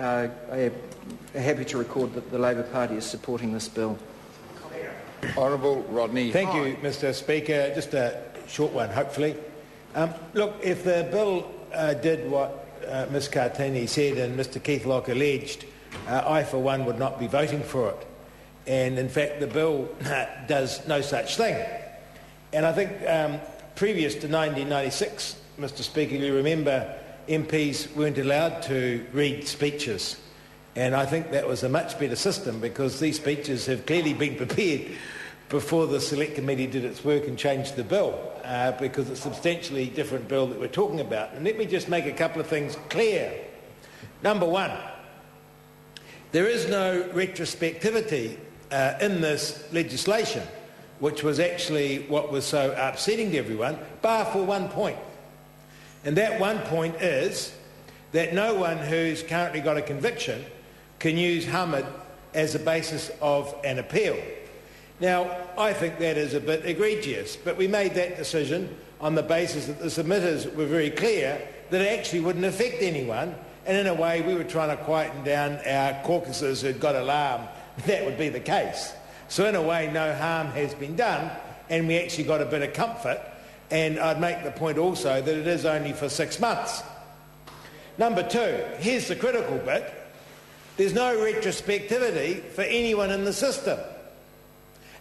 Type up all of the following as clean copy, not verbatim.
I am happy to record that the Labor Party is supporting this bill. Honourable Rodney. Thank you, Mr Speaker. Just a short one, hopefully. Look, if the bill did what Ms Cartini said and Mr Keith Locke alleged, I, for one, would not be voting for it. And, in fact, the bill does no such thing. And I think previous to 1996, Mr Speaker, you remember MPs weren't allowed to read speeches. And I think that was a much better system because these speeches have clearly been prepared before the Select Committee did its work and changed the bill, because it's a substantially different bill that we're talking about. And let me just make a couple of things clear. Number one, there is no retrospectivity in this legislation, which was actually what was so upsetting to everyone, bar for one point. And that one point is that no one who's currently got a conviction can use Hamid as a basis of an appeal. Now, I think that is a bit egregious, but we made that decision on the basis that the submitters were very clear that it actually wouldn't affect anyone, and in a way we were trying to quieten down our caucuses who'd got alarm that would be the case. So in a way, no harm has been done, and we actually got a bit of comfort, and I'd make the point also that it is only for 6 months. Number two, here's the critical bit. There's no retrospectivity for anyone in the system.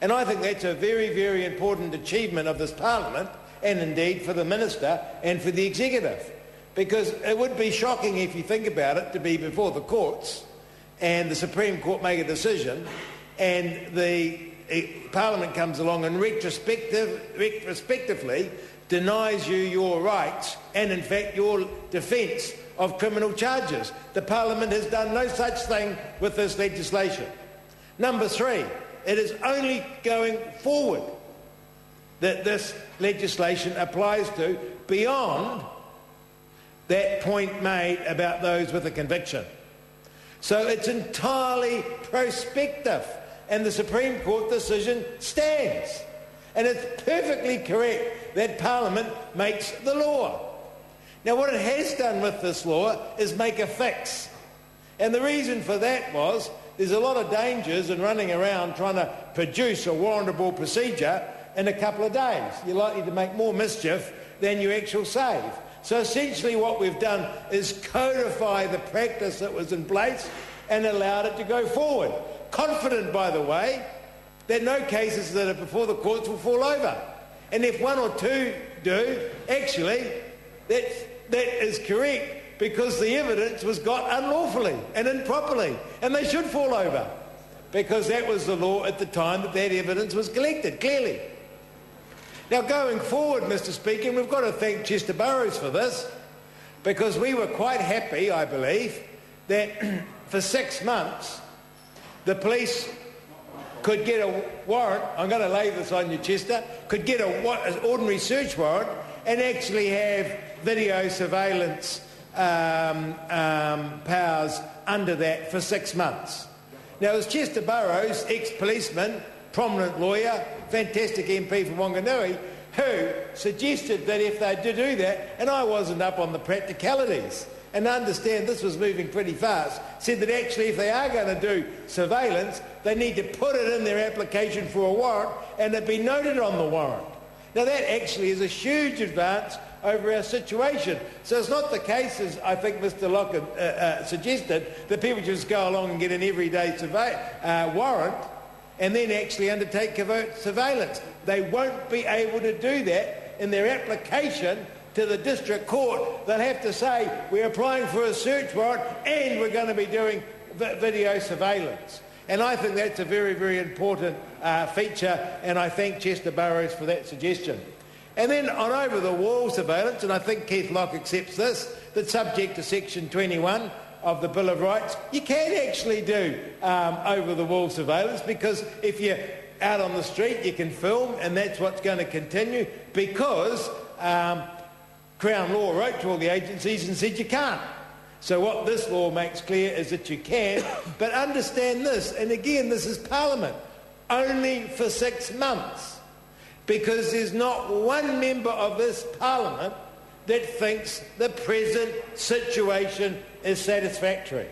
And I think that's a very, very important achievement of this Parliament, and indeed for the Minister and for the Executive. Because it would be shocking, if you think about it, to be before the courts and the Supreme Court make a decision and the Parliament comes along and retrospectively denies you your rights and, in fact, your defence of criminal charges. The Parliament has done no such thing with this legislation. Number three, it is only going forward that this legislation applies to beyond that point made about those with a conviction. So it's entirely prospective, and the Supreme Court decision stands. And it's perfectly correct that Parliament makes the law. Now, what it has done with this law is make a fix. And the reason for that was there's a lot of dangers in running around trying to produce a warrantable procedure in a couple of days. You're likely to make more mischief than you actually save. So essentially what we've done is codify the practice that was in place and allowed it to go forward. Confident, by the way, that no cases that are before the courts will fall over. And if one or two do, actually, that is correct because the evidence was got unlawfully and improperly, and they should fall over because that was the law at the time that that evidence was collected, clearly. Now, going forward, Mr Speaker, we've got to thank Chester Burrows for this because we were quite happy, I believe, that for 6 months the police could get a warrant, I'm going to lay this on you, Chester, could get an ordinary search warrant and actually have video surveillance powers under that for 6 months. Now, as Chester Burrows, ex-policeman, prominent lawyer, fantastic MP from Wanganui, who suggested that if they did do that, and I wasn't up on the practicalities, and I understand this was moving pretty fast, said that actually if they are going to do surveillance, they need to put it in their application for a warrant and it be noted on the warrant. Now that actually is a huge advance over our situation. So it's not the case, as I think Mr Locke suggested, that people just go along and get an everyday warrant and then actually undertake covert surveillance. They won't be able to do that in their application to the district court. They'll have to say, we're applying for a search warrant and we're going to be doing video surveillance. And I think that's a very, very important feature, and I thank Chester Burrows for that suggestion. And then on over-the-wall surveillance, and I think Keith Locke accepts this, that subject to Section 21 of the Bill of Rights, you can actually do over-the-wall surveillance because if you're out on the street, you can film, and that's what's going to continue because Crown Law wrote to all the agencies and said you can't. So what this law makes clear is that you can, but understand this, and again, this is Parliament, only for 6 months, because there's not one member of this Parliament that thinks the present situation is satisfactory.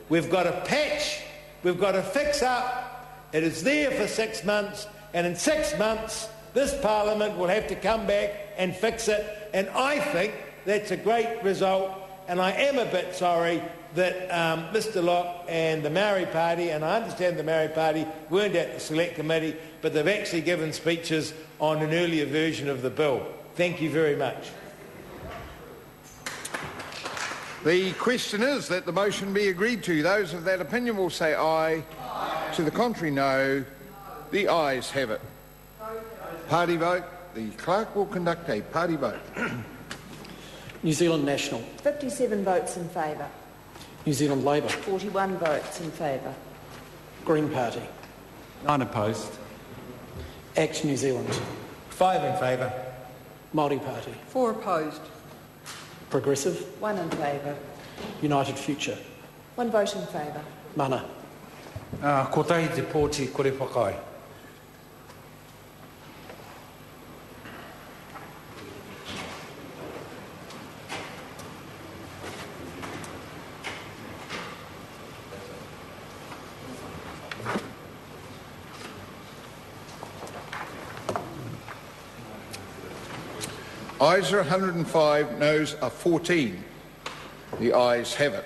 We've got to patch, we've got to fix up. It is there for 6 months, and in 6 months this Parliament will have to come back and fix it, and I think that's a great result, and I am a bit sorry that Mr Locke and the Maori Party, and I understand the Maori Party weren't at the Select Committee, but they've actually given speeches on an earlier version of the bill. Thank you very much. The question is that the motion be agreed to. Those of that opinion will say aye. Aye. To the contrary, no. The ayes have it. Party vote. The clerk will conduct a party vote. New Zealand National. 57 votes in favour. New Zealand Labour. 41 votes in favour. Green Party. 9 opposed. ACT New Zealand. 5 in favour. Māori Party. 4 opposed. Progressive. 1 in favour. United Future. 1 vote in favour. Mana. Ko tahi te pōti kore whakai. Ayes are 105, noes are 14. The ayes have it.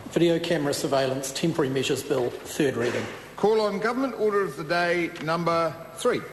Video Camera Surveillance Temporary Measures Bill, third reading. Call on Government Order of the Day number 3.